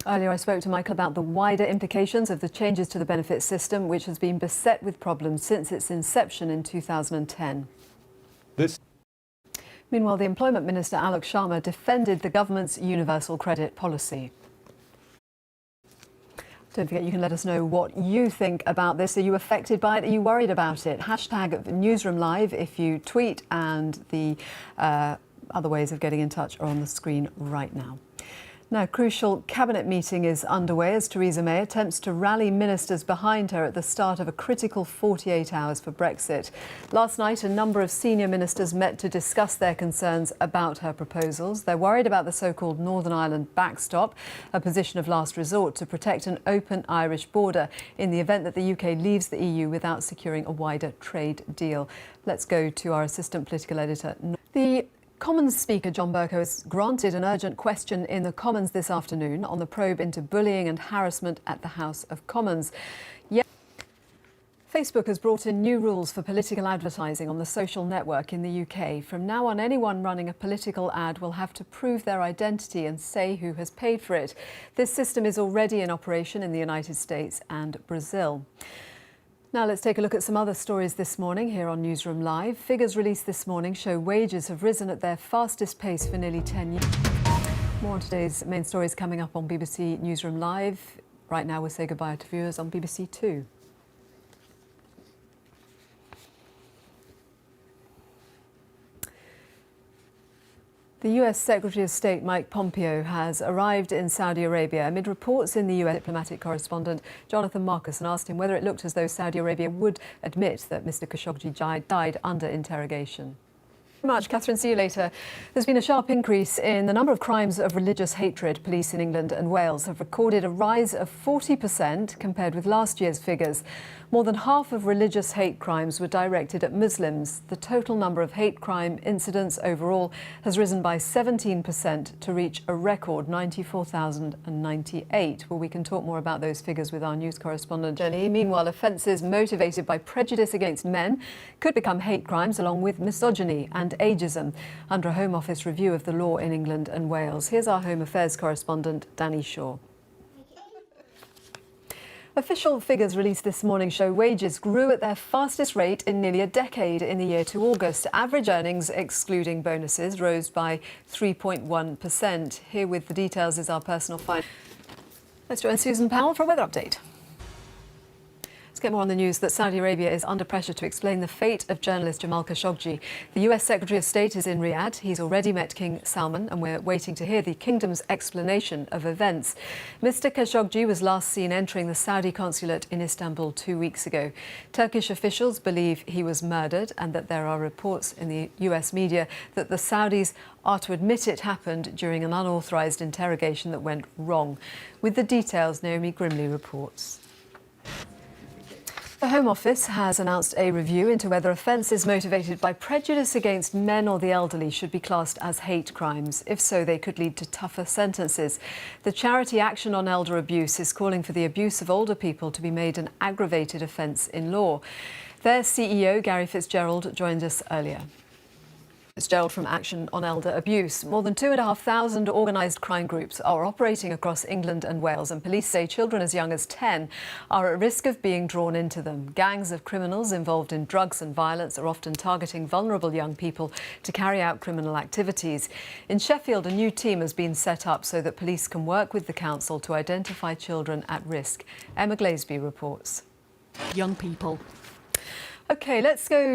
Earlier I spoke to Michael about the wider implications of the changes to the benefits system, which has been beset with problems since its inception in 2010. Meanwhile, the Employment Minister Alok Sharma defended the government's universal credit policy. Don't forget, you can let us know what you think about this. Are you affected by it? Are you worried about it? Hashtag Newsroom Live if you tweet, and the other ways of getting in touch are on the screen right now. Now, a crucial cabinet meeting is underway as Theresa May attempts to rally ministers behind her at the start of a critical 48 hours for Brexit. Last night, a number of senior ministers met to discuss their concerns about her proposals. They're worried about the so-called Northern Ireland backstop, a position of last resort to protect an open Irish border in the event that the UK leaves the EU without securing a wider trade deal. Let's go to our assistant political editor. The Commons Speaker John Bercow has granted an urgent question in the Commons this afternoon on the probe into bullying and harassment at the House of Commons. Yet, Facebook has brought in new rules for political advertising on the social network in the UK. From now on, anyone running a political ad will have to prove their identity and say who has paid for it. This system is already in operation in the United States and Brazil. Now let's take a look at some other stories this morning here on Newsroom Live. Figures released this morning show wages have risen at their fastest pace for nearly 10 years. More on today's main stories coming up on BBC Newsroom Live. Right now we'll say goodbye to viewers on BBC Two. The US Secretary of State Mike Pompeo has arrived in Saudi Arabia amid reports in the US diplomatic correspondent Jonathan Marcus, and asked him whether it looked as though Saudi Arabia would admit that Mr Khashoggi died under interrogation. Much. Catherine, see you later. There's been a sharp increase in the number of crimes of religious hatred. Police in England and Wales have recorded a rise of 40% compared with last year's figures. More than half of religious hate crimes were directed at Muslims. The total number of hate crime incidents overall has risen by 17% to reach a record 94,098. Well, we can talk more about those figures with our news correspondent Jenny. Meanwhile, offences motivated by prejudice against men could become hate crimes, along with misogyny and ageism, under a Home Office review of the law in England and Wales. Here's our Home Affairs correspondent Danny Shaw. Official figures released this morning show wages grew at their fastest rate in nearly a decade in the year to August. Average earnings, excluding bonuses, rose by 3.1%. Here with the details is our personal finance. Let's join Susan Powell for a weather update. Let's get more on the news that Saudi Arabia is under pressure to explain the fate of journalist Jamal Khashoggi. The US Secretary of State is in Riyadh. He's already met King Salman, and we're waiting to hear the kingdom's explanation of events. Mr Khashoggi was last seen entering the Saudi consulate in Istanbul 2 weeks ago. Turkish officials believe he was murdered, and that there are reports in the US media that the Saudis are to admit it happened during an unauthorized interrogation that went wrong. With the details, Naomi Grimley reports. The Home Office has announced a review into whether offences motivated by prejudice against men or the elderly should be classed as hate crimes. If so, they could lead to tougher sentences. The charity Action on Elder Abuse is calling for the abuse of older people to be made an aggravated offence in law. Their CEO, Gary Fitzgerald, joined us earlier. Fitzgerald from Action on Elder Abuse. More than 2,500 organised crime groups are operating across England and Wales, and police say children as young as 10 are at risk of being drawn into them. Gangs of criminals involved in drugs and violence are often targeting vulnerable young people to carry out criminal activities. In Sheffield, a new team has been set up so that police can work with the council to identify children at risk. Emma Glazeby reports. Young people. OK, let's go